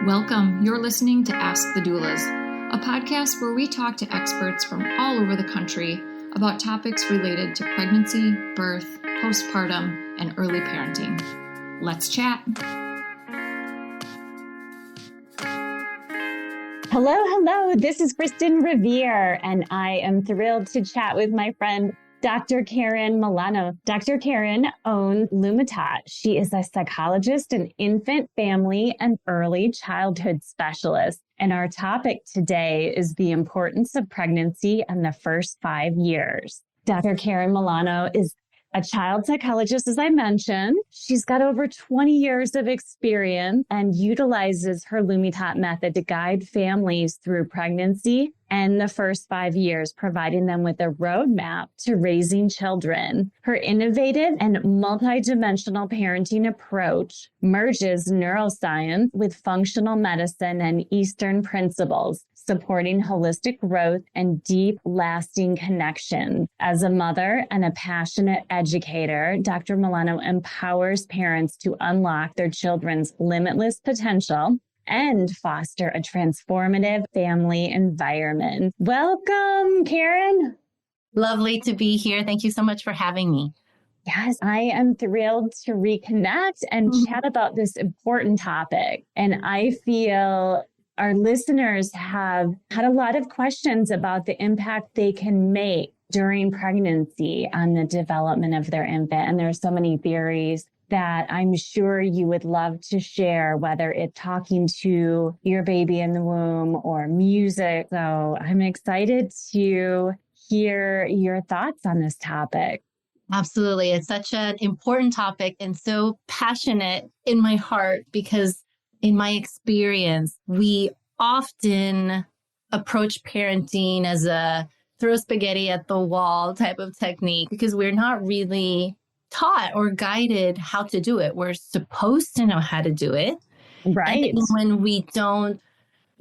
Welcome. You're listening to Ask the Doulas, a podcast where we talk to experts from all over the country about topics related to pregnancy, birth, postpartum, and early parenting. Let's chat. Hello. This is Kristin Revere, and I am thrilled to chat with my friend, Dr. Karen Molano. Dr. Karen owns LumiTot. She is a psychologist, an infant, family, and early childhood specialist. And our topic today is the importance of pregnancy and the first 5 years. Dr. Karen Molano is a child psychologist, as I mentioned. She's got over 20 years of experience and utilizes her LumiTot method to guide families through pregnancy and the first 5 years, providing them with a roadmap to raising children. Her innovative and multidimensional parenting approach merges neuroscience with functional medicine and Eastern principles, supporting holistic growth and deep, lasting connections. As a mother and a passionate educator, Dr. Molano empowers parents to unlock their children's limitless potential and foster a transformative family environment. Welcome, Karen. Lovely to be here. Thank you so much for having me. Yes, I am thrilled to reconnect and chat about this important topic. And I feel our listeners have had a lot of questions about the impact they can make during pregnancy on the development of their infant. And there's so many theories that I'm sure you would love to share, whether it's talking to your baby in the womb or music. So I'm excited to hear your thoughts on this topic. Absolutely. It's such an important topic and so passionate in my heart because in my experience, we often approach parenting as a throw spaghetti at the wall type of technique because we're not really taught or guided how to do it. We're supposed to know how to do it. Right. And when we don't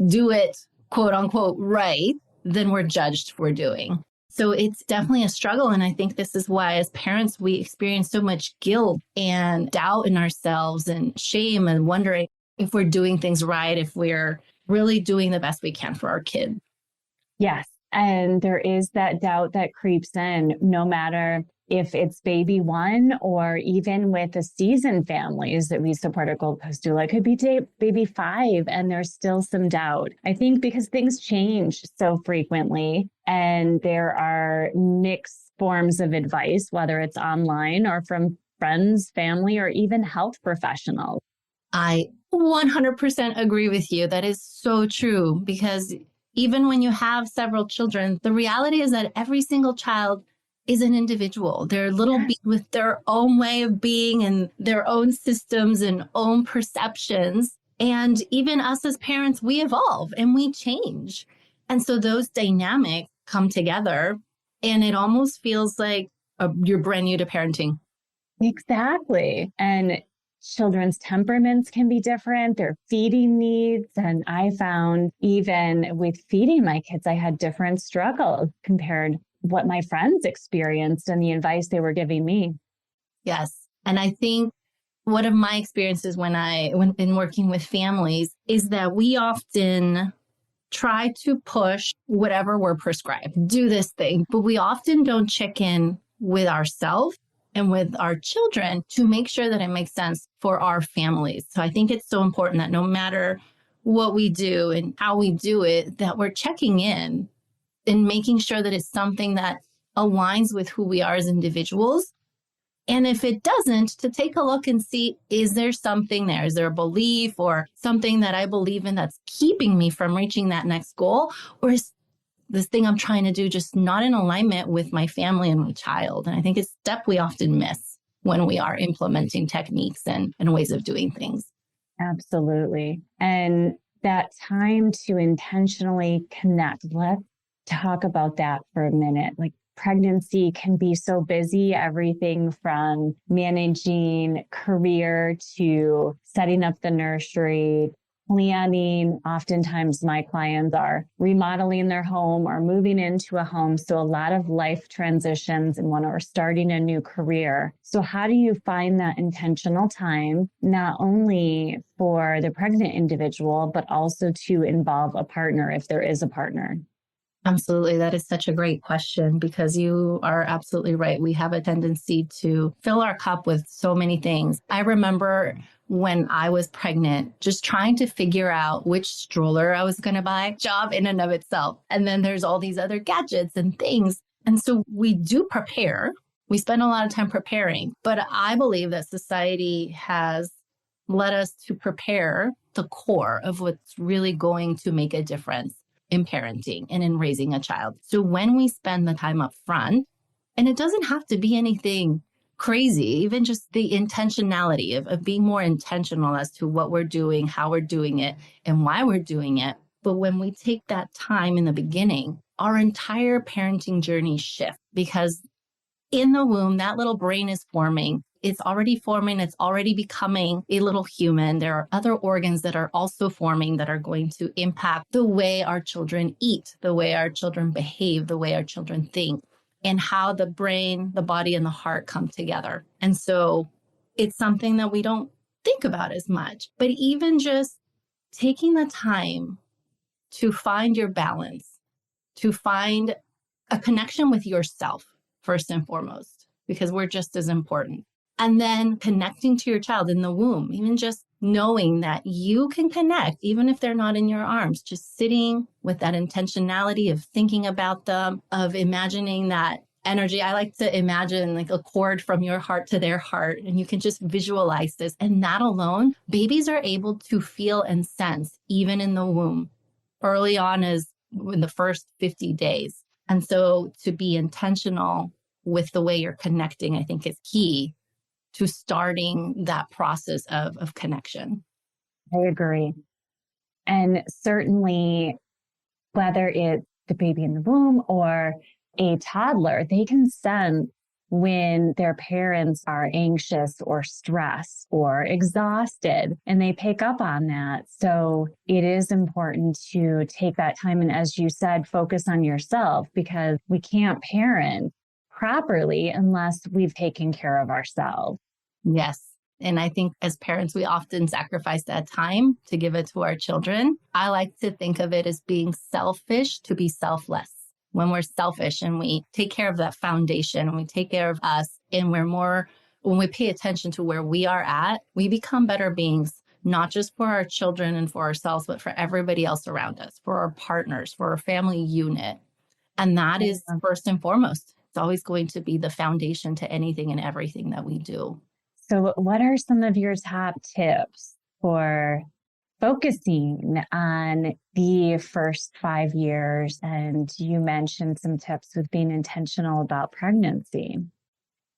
do it, quote unquote, right, then we're judged for doing. So it's definitely a struggle. And I think this is why as parents, we experience so much guilt and doubt in ourselves and shame and wondering if we're doing things right, if we're really doing the best we can for our kid. Yes. And there is that doubt that creeps in, no matter if it's baby one or even with the seasoned families that we support at Gold Coast Doula, it could be baby 5 and there's still some doubt. I think because things change so frequently and there are mixed forms of advice, whether it's online or from friends, family, or even health professionals. I 100% agree with you. That is so true because even when you have several children, the reality is that every single child is an individual. They're little beings with their own way of being and their own systems and own perceptions. And even us as parents, we evolve and we change. And so those dynamics come together and it almost feels like you're brand new to parenting. Exactly. And children's temperaments can be different, their feeding needs. And I found even with feeding my kids, I had different struggles compared what my friends experienced and the advice they were giving me. Yes. And I think one of my experiences when in working with families is that we often try to push whatever we're prescribed, do this thing, but we often don't check in with ourselves and with our children to make sure that it makes sense for our families. So I think it's so important that no matter what we do and how we do it, that we're checking in and making sure that it's something that aligns with who we are as individuals. And if it doesn't, to take a look and see, is there something there? Is there a belief or something that I believe in that's keeping me from reaching that next goal? Or is this thing I'm trying to do just not in alignment with my family and my child? And I think it's a step we often miss when we are implementing techniques and ways of doing things. Absolutely. And that time to intentionally connect. Let's talk about that for a minute. Like pregnancy can be so busy, everything from managing career to setting up the nursery, planning. Oftentimes my clients are remodeling their home or moving into a home. So a lot of life transitions and when we're starting a new career. So how do you find that intentional time, not only for the pregnant individual, but also to involve a partner if there is a partner? Absolutely. That is such a great question because you are absolutely right. We have a tendency to fill our cup with so many things. I remember when I was pregnant, just trying to figure out which stroller I was going to buy, job in and of itself. And then there's all these other gadgets and things. And so we do prepare. We spend a lot of time preparing. But I believe that society has led us to prepare the core of what's really going to make a difference in parenting and in raising a child. So when we spend the time up front, and it doesn't have to be anything crazy, even just the intentionality of being more intentional as to what we're doing, how we're doing it, and why we're doing it. But when we take that time in the beginning, our entire parenting journey shifts because in the womb, that little brain is forming. It's already forming. It's already becoming a little human. There are other organs that are also forming that are going to impact the way our children eat, the way our children behave, the way our children think, and how the brain, the body, and the heart come together. And so it's something that we don't think about as much. But even just taking the time to find your balance, to find a connection with yourself, first and foremost, because we're just as important. And then connecting to your child in the womb, even just knowing that you can connect, even if they're not in your arms, just sitting with that intentionality of thinking about them, of imagining that energy. I like to imagine like a cord from your heart to their heart, and you can just visualize this. And that alone, babies are able to feel and sense even in the womb early on as in the first 50 days. And so to be intentional with the way you're connecting, I think is key to starting that process of connection. I agree. And certainly, whether it's the baby in the womb or a toddler, they can sense when their parents are anxious or stressed or exhausted, and they pick up on that. So it is important to take that time and, as you said, focus on yourself, because we can't parent properly unless we've taken care of ourselves. Yes. And I think as parents, we often sacrifice that time to give it to our children. I like to think of it as being selfish to be selfless. When we're selfish and we take care of that foundation and we take care of us, and when we pay attention to where we are at, we become better beings, not just for our children and for ourselves, but for everybody else around us, for our partners, for our family unit. And that is first and foremost. It's always going to be the foundation to anything and everything that we do. So what are some of your top tips for focusing on the first 5 years? And you mentioned some tips with being intentional about pregnancy.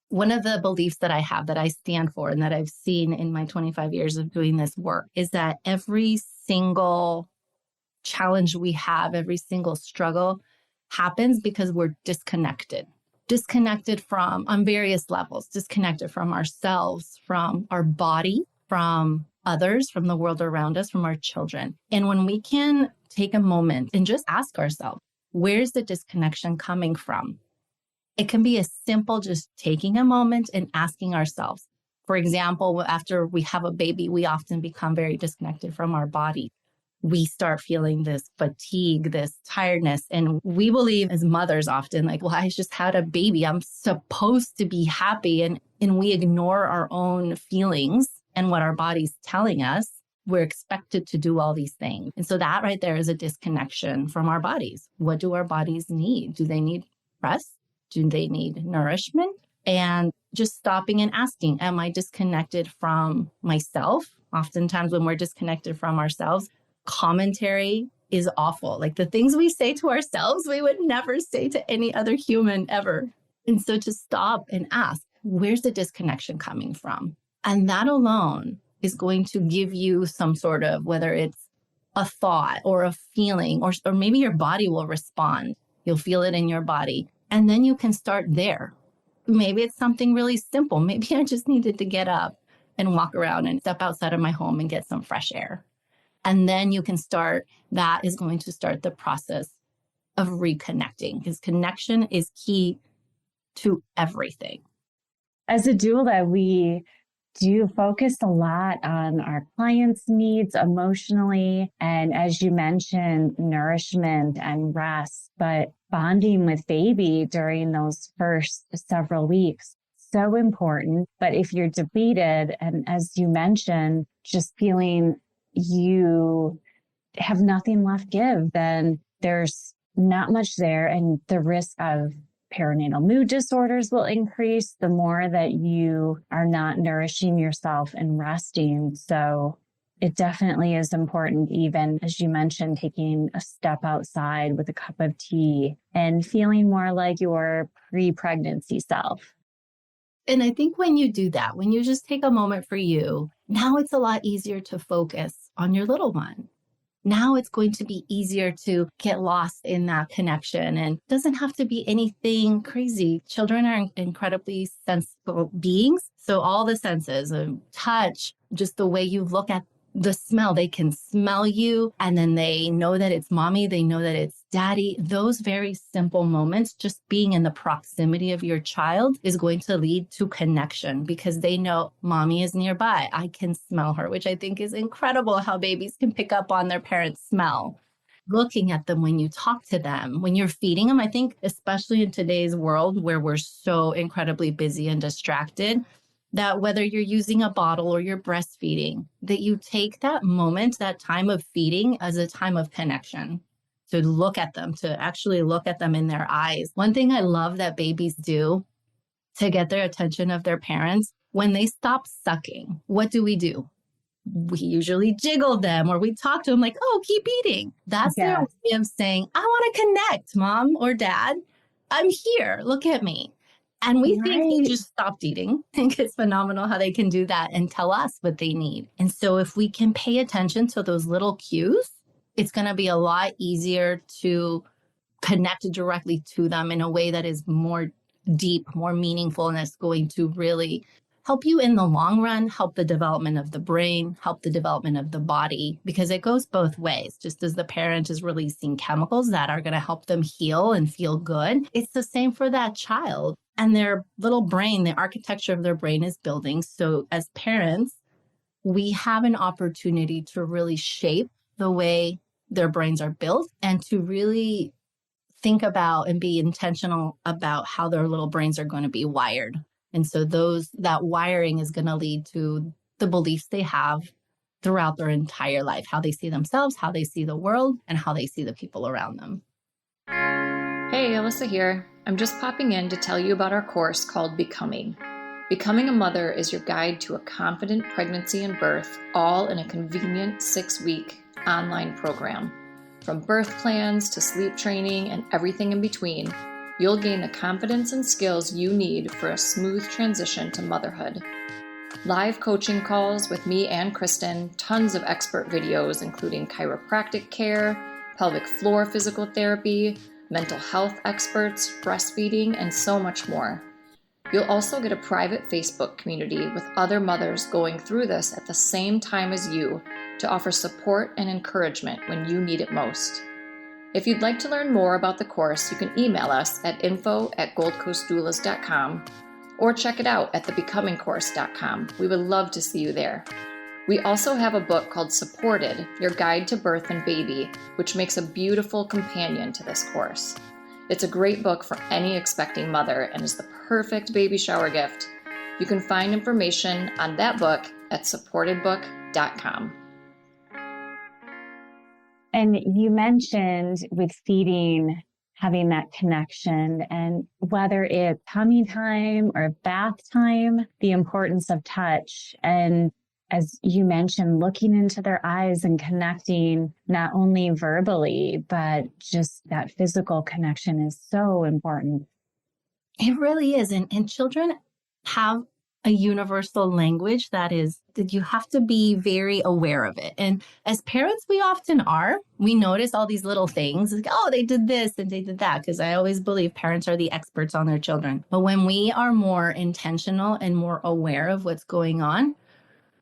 One of the beliefs that I have, that I stand for, and that I've seen in my 25 years of doing this work, is that every single challenge we have, every single struggle happens because we're disconnected from, on various levels, disconnected from ourselves, from our body, from others, from the world around us, from our children. And when we can take a moment and just ask ourselves, where's the disconnection coming from? It can be as simple just taking a moment and asking ourselves. For example, after we have a baby, we often become very disconnected from our body. We start feeling this fatigue, this tiredness. And we believe as mothers often, like, well, I just had a baby. I'm supposed to be happy. And we ignore our own feelings and what our body's telling us. We're expected to do all these things. And so that right there is a disconnection from our bodies. What do our bodies need? Do they need rest? Do they need nourishment? And just stopping and asking, am I disconnected from myself? Oftentimes when we're disconnected from ourselves, commentary is awful. Like the things we say to ourselves, we would never say to any other human ever. And so to stop and ask, where's the disconnection coming from? And that alone is going to give you some sort of, whether it's a thought or a feeling, or maybe your body will respond. You'll feel it in your body. And then you can start there. Maybe it's something really simple. Maybe I just needed to get up and walk around and step outside of my home and get some fresh air. And then you can start, that is going to start the process of reconnecting, because connection is key to everything. As a doula, we do focus a lot on our clients' needs emotionally. And as you mentioned, nourishment and rest, but bonding with baby during those first several weeks, so important. But if you're depleted, and as you mentioned, just feeling you have nothing left give, then there's not much there. And the risk of perinatal mood disorders will increase the more that you are not nourishing yourself and resting. So it definitely is important, even as you mentioned, taking a step outside with a cup of tea and feeling more like your pre-pregnancy self. And I think when you do that, when you just take a moment for you, now it's a lot easier to focus on your little one. Now it's going to be easier to get lost in that connection, and it doesn't have to be anything crazy. Children are incredibly sensible beings. So all the senses of touch, just the way you look at the smell, they can smell you, and then they know that it's mommy. They know that it's daddy. Those very simple moments, just being in the proximity of your child, is going to lead to connection, because they know mommy is nearby. I can smell her, which I think is incredible how babies can pick up on their parents' smell. Looking at them when you talk to them, when you're feeding them, I think especially in today's world where we're so incredibly busy and distracted, that whether you're using a bottle or you're breastfeeding, that you take that moment, that time of feeding, as a time of connection, to look at them, to actually look at them in their eyes. One thing I love that babies do to get their attention of their parents, when they stop sucking, what do? We usually jiggle them, or we talk to them like, oh, keep eating. That's their way of saying, I want to connect, mom or dad. I'm here. Look at me. And we think they just stopped eating. I think it's phenomenal how they can do that and tell us what they need. And so if we can pay attention to those little cues, it's going to be a lot easier to connect directly to them in a way that is more deep, more meaningful, and it's going to really help you in the long run, help the development of the brain, help the development of the body, because it goes both ways. Just as the parent is releasing chemicals that are going to help them heal and feel good, it's the same for that child. And their little brain, the architecture of their brain is building. So as parents, we have an opportunity to really shape the way their brains are built, and to really think about and be intentional about how their little brains are going to be wired. And so that wiring is going to lead to the beliefs they have throughout their entire life, how they see themselves, how they see the world, and how they see the people around them. Hey, Alyssa here. I'm just popping in to tell you about our course called Becoming. Becoming a Mother is your guide to a confident pregnancy and birth, all in a convenient 6-week online program. From birth plans to sleep training and everything in between, you'll gain the confidence and skills you need for a smooth transition to motherhood. Live coaching calls with me and Kristin, tons of expert videos including chiropractic care, pelvic floor physical therapy, mental health experts, breastfeeding, and so much more. You'll also get a private Facebook community with other mothers going through this at the same time as you, to offer support and encouragement when you need it most. If you'd like to learn more about the course, you can email us at info@goldcoastdoulas.com or check it out at thebecomingcourse.com. We would love to see you there. We also have a book called Supported, Your Guide to Birth and Baby, which makes a beautiful companion to this course. It's a great book for any expecting mother and is the perfect baby shower gift. You can find information on that book at supportedbook.com. And you mentioned with feeding, having that connection, and whether it's tummy time or bath time, the importance of touch. And as you mentioned, looking into their eyes and connecting, not only verbally, but just that physical connection is so important. It really is. And children have a universal language that you have to be very aware of it. And as parents, we often are. We notice all these little things, like, oh, they did this and they did that, because I always believe parents are the experts on their children. But when we are more intentional and more aware of what's going on,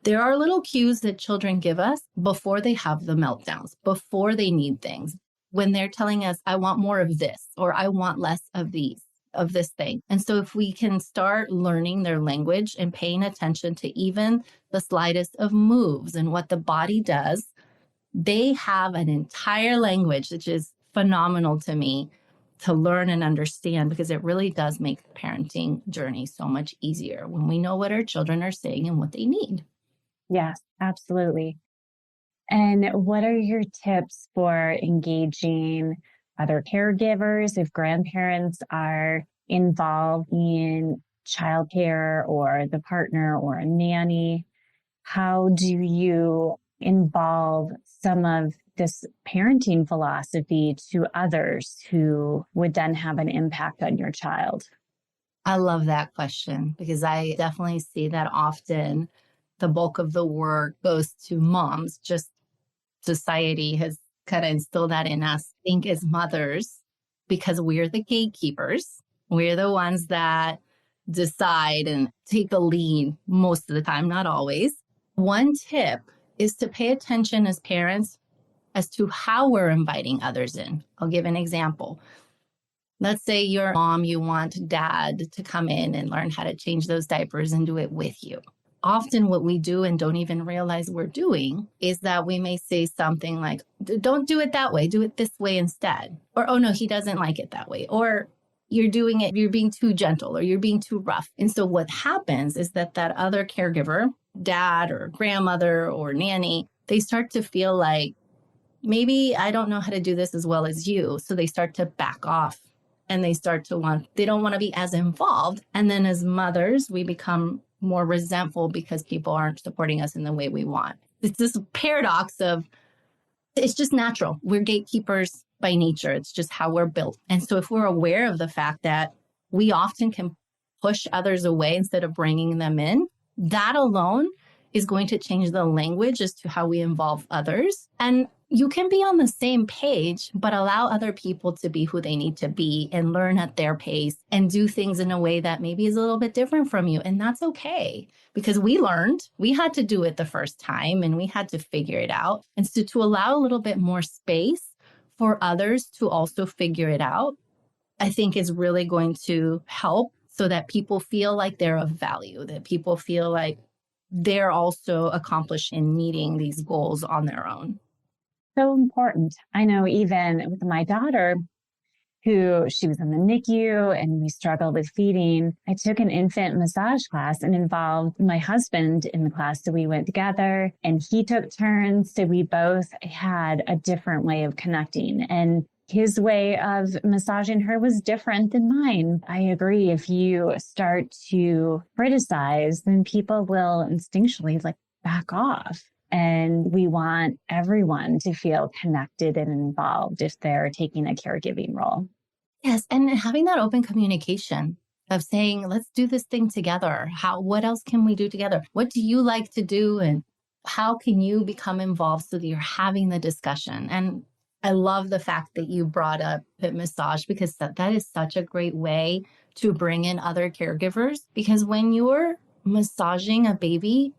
There are little cues that children give us before they have the meltdowns, before they need things, when they're telling us, I want more of this, or I want less of this thing. And so if we can start learning their language and paying attention to even the slightest of moves and what the body does, they have an entire language, which is phenomenal to me to learn and understand, because it really does make the parenting journey so much easier when we know what our children are saying and what they need. Yes, absolutely. And what are your tips for engaging other caregivers if grandparents are involved in childcare or the partner or a nanny? How do you involve some of this parenting philosophy to others who would then have an impact on your child? I love that question because I definitely see that often. The bulk of the work goes to moms. Just society has kind of instilled that in us, I think, as mothers, because we're the gatekeepers. We're the ones that decide and take the lead most of the time, not always. One tip is to pay attention as parents as to how we're inviting others in. I'll give an example. Let's say you're a mom, you want dad to come in and learn how to change those diapers and do it with you. Often what we do and don't even realize we're doing is that we may say something like, don't do it that way, do it this way instead. Or, oh no, he doesn't like it that way. Or you're doing it, you're being too gentle or you're being too rough. And so what happens is that other caregiver, dad or grandmother or nanny, they start to feel like, maybe I don't know how to do this as well as you. So they start to back off and they don't want to be as involved. And then as mothers, we become more resentful because people aren't supporting us in the way we want. It's this paradox of, it's just natural. We're gatekeepers by nature. It's just how we're built. And so if we're aware of the fact that we often can push others away instead of bringing them in, that alone is going to change the language as to how we involve others. And you can be on the same page, but allow other people to be who they need to be and learn at their pace and do things in a way that maybe is a little bit different from you. And that's okay, because we had to do it the first time and we had to figure it out. And so to allow a little bit more space for others to also figure it out, I think is really going to help so that people feel like they're of value, that people feel like they're also accomplished in meeting these goals on their own. So important. I know even with my daughter, she was in the NICU and we struggled with feeding, I took an infant massage class and involved my husband in the class. So we went together and he took turns. So we both had a different way of connecting, and his way of massaging her was different than mine. I agree. If you start to criticize, then people will instinctually back off. And we want everyone to feel connected and involved if they're taking a caregiving role. Yes. And having that open communication of saying, let's do this thing together. What else can we do together? What do you like to do? And how can you become involved so that you're having the discussion? And I love the fact that you brought up hip massage, because that is such a great way to bring in other caregivers. Because when you're massaging a baby,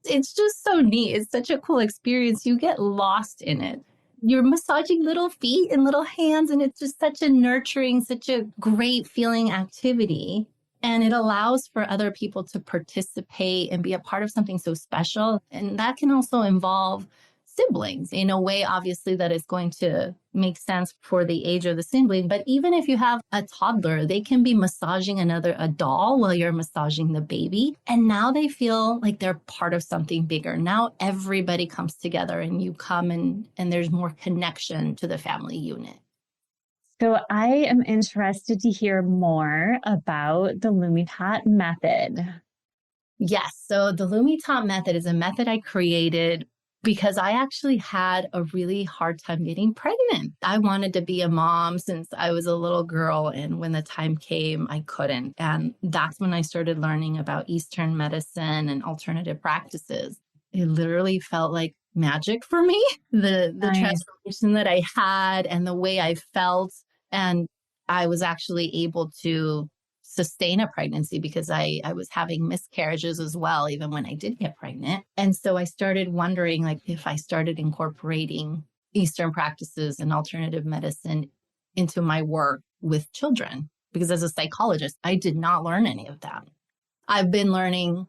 it's just so neat. It's such a cool experience. You get lost in it. You're massaging little feet and little hands, and it's just such a nurturing, such a great feeling activity. And it allows for other people to participate and be a part of something so special. And that can also involve siblings in a way, obviously, that is going to make sense for the age of the sibling. But even if you have a toddler, they can be massaging a doll while you're massaging the baby. And now they feel like they're part of something bigger. Now everybody comes together and you come and there's more connection to the family unit. So I am interested to hear more about the LumiTot Method. Yes. So the LumiTot Method is a method I created because I actually had a really hard time getting pregnant. I wanted to be a mom since I was a little girl. And when the time came, I couldn't. And that's when I started learning about Eastern medicine and alternative practices. It literally felt like magic for me, the Nice. transformation that I had and the way I felt. And I was actually able to sustain a pregnancy because I was having miscarriages as well, even when I did get pregnant. And so I started wondering, like, if I started incorporating Eastern practices and alternative medicine into my work with children, because as a psychologist, I did not learn any of that. I've been learning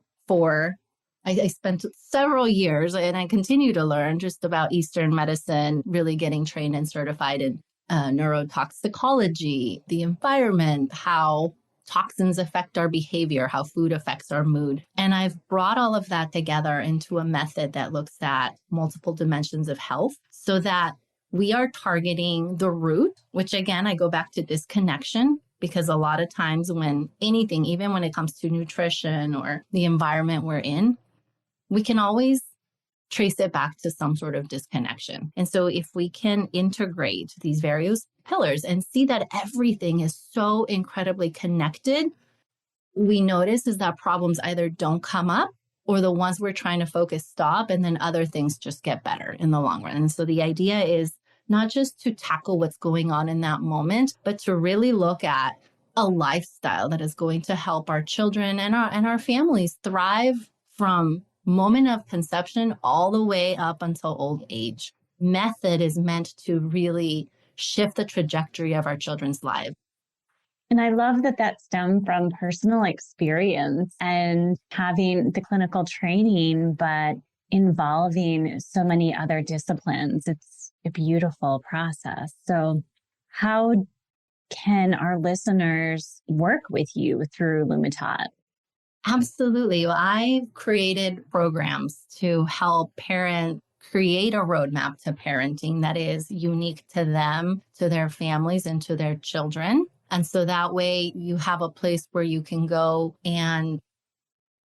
I spent several years, and I continue to learn just about Eastern medicine, really getting trained and certified in neurotoxicology, the environment, how toxins affect our behavior, how food affects our mood. And I've brought all of that together into a method that looks at multiple dimensions of health so that we are targeting the root, which again, I go back to disconnection, because a lot of times when anything, even when it comes to nutrition or the environment we're in, we can always trace it back to some sort of disconnection. And so if we can integrate these various pillars and see that everything is so incredibly connected, we notice is that problems either don't come up or the ones we're trying to focus stop, and then other things just get better in the long run. And so the idea is not just to tackle what's going on in that moment, but to really look at a lifestyle that is going to help our children and our families thrive from moment of conception all the way up until old age. Method is meant to really shift the trajectory of our children's lives. And I love that stemmed from personal experience and having the clinical training, but involving so many other disciplines. It's a beautiful process. So how can our listeners work with you through LumiTot? Absolutely. Well, I've created programs to help parents create a roadmap to parenting that is unique to them, to their families, and to their children. And so that way you have a place where you can go and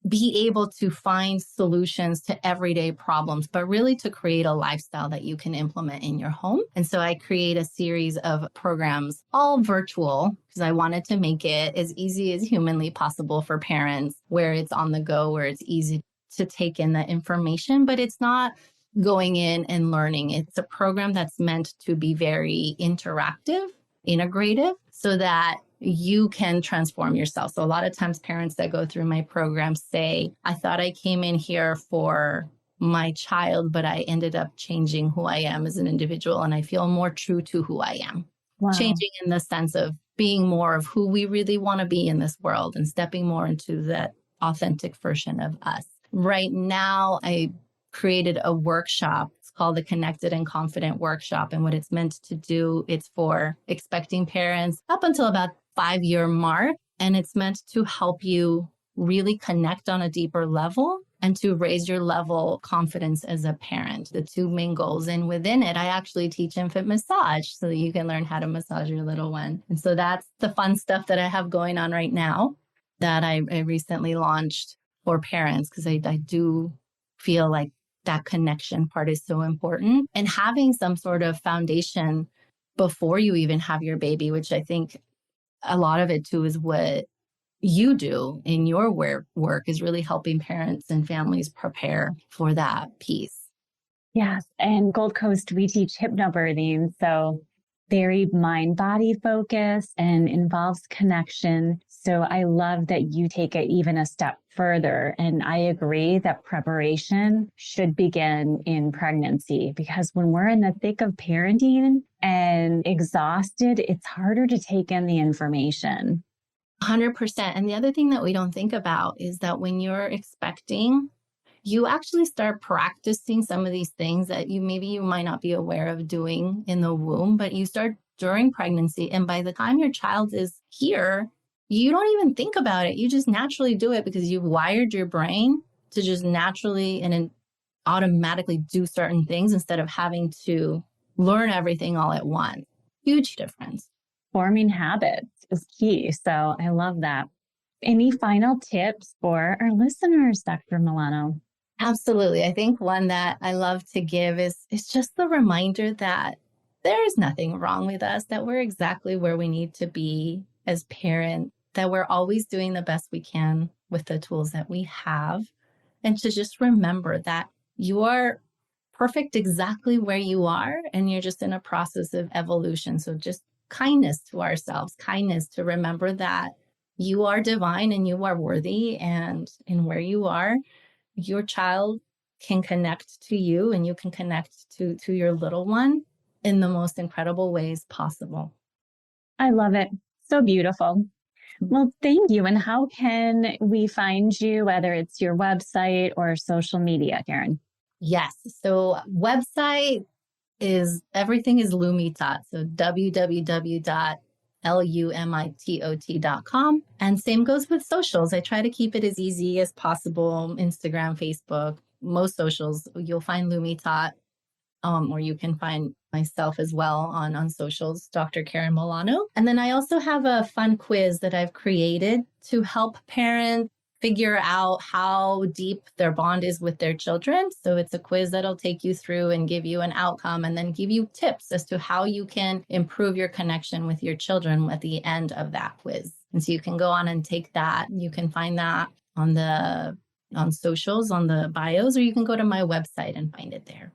be able to find solutions to everyday problems, but really to create a lifestyle that you can implement in your home. And so I create a series of programs, all virtual, because I wanted to make it as easy as humanly possible for parents, where it's on the go, where it's easy to take in the information, but it's not going in and learning. It's a program that's meant to be very interactive, integrative, so that you can transform yourself. So a lot of times parents that go through my program say, I thought I came in here for my child, but I ended up changing who I am as an individual, and I feel more true to who I am. Wow. Changing in the sense of being more of who we really want to be in this world and stepping more into that authentic version of us. Right now, I created a workshop. It's called the Connected and Confident Workshop. And what it's meant to do, it's for expecting parents up until about 5-year mark. And it's meant to help you really connect on a deeper level and to raise your level of confidence as a parent, the two main goals. And within it, I actually teach infant massage so that you can learn how to massage your little one. And so that's the fun stuff that I have going on right now that I recently launched for parents, because I do feel like that connection part is so important. And having some sort of foundation before you even have your baby, which I think a lot of it too is what you do in your work, is really helping parents and families prepare for that piece. Yes. And Gold Coast, we teach hypnobirthing. So very mind-body focused and involves connection. So I love that you take it even a step further. And I agree that preparation should begin in pregnancy, because when we're in the thick of parenting and exhausted, it's harder to take in the information. 100%. And the other thing that we don't think about is that when you're expecting, you actually start practicing some of these things that you might not be aware of doing in the womb, but you start during pregnancy. And by the time your child is here, you don't even think about it. You just naturally do it because you've wired your brain to just naturally and automatically do certain things instead of having to learn everything all at once. Huge difference. Forming habits is key. So I love that. Any final tips for our listeners, Dr. Molano? Absolutely. I think one that I love to give is just the reminder that there is nothing wrong with us, that we're exactly where we need to be as parents, that we're always doing the best we can with the tools that we have, and to just remember that you are perfect exactly where you are, and you're just in a process of evolution. So just kindness to ourselves, kindness to remember that you are divine and you are worthy. And in where you are, your child can connect to you and you can connect to your little one in the most incredible ways possible. I love it. So beautiful. Well, thank you. And how can we find you, whether it's your website or social media, Karen? Yes. So website is, everything is LumiTot. So www.lumitot.com. And same goes with socials. I try to keep it as easy as possible. Instagram, Facebook, most socials, you'll find LumiTot. Or you can find myself as well on socials, Dr. Karen Molano. And then I also have a fun quiz that I've created to help parents figure out how deep their bond is with their children. So it's a quiz that'll take you through and give you an outcome and then give you tips as to how you can improve your connection with your children at the end of that quiz. And so you can go on and take that. You can find that on socials, on the bios, or you can go to my website and find it there.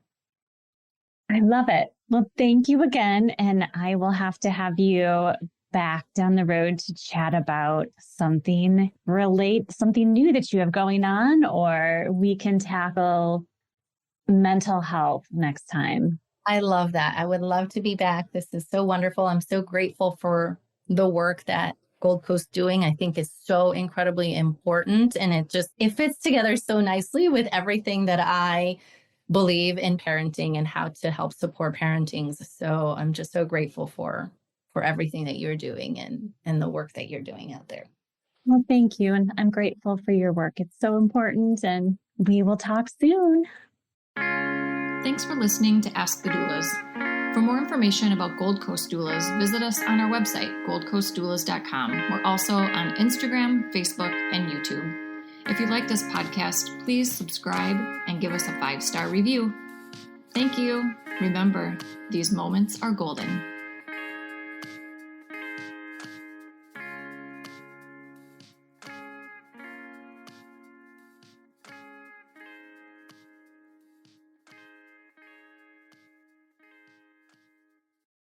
I love it. Well, thank you again. And I will have to have you back down the road to chat about something new that you have going on, or we can tackle mental health next time. I love that. I would love to be back. This is so wonderful. I'm so grateful for the work that Gold Coast doing. I think is so incredibly important. And it fits together so nicely with everything that I believe in parenting and how to help support parenting. So I'm just so grateful for everything that you're doing and the work that you're doing out there. Well, thank you. And I'm grateful for your work. It's so important, and we will talk soon. Thanks for listening to Ask the Doulas. For more information about Gold Coast Doulas, visit us on our website, goldcoastdoulas.com. We're also on Instagram, Facebook, and YouTube. If you like this podcast, please subscribe and give us a 5-star review. Thank you. Remember, these moments are golden.